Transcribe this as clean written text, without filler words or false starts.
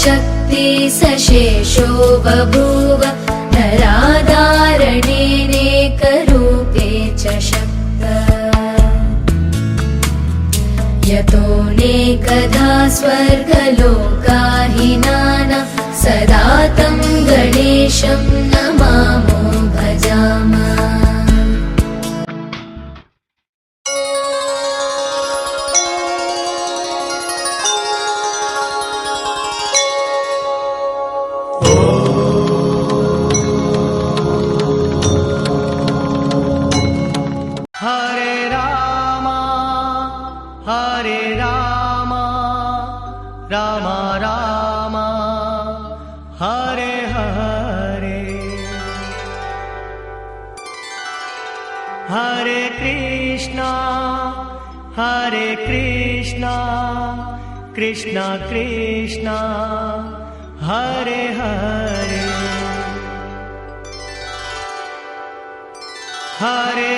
शक्ति सशेषो बभूव नराधारणेनेकरूपे च शक्तः यतोऽनेकधा स्वर्गलोकाहीनानां सदा तं गणेशं नमामो भजामः। हरे राम राम राम हरे हरे, हरे कृष्णा कृष्णा कृष्णा हरे हरे, हरे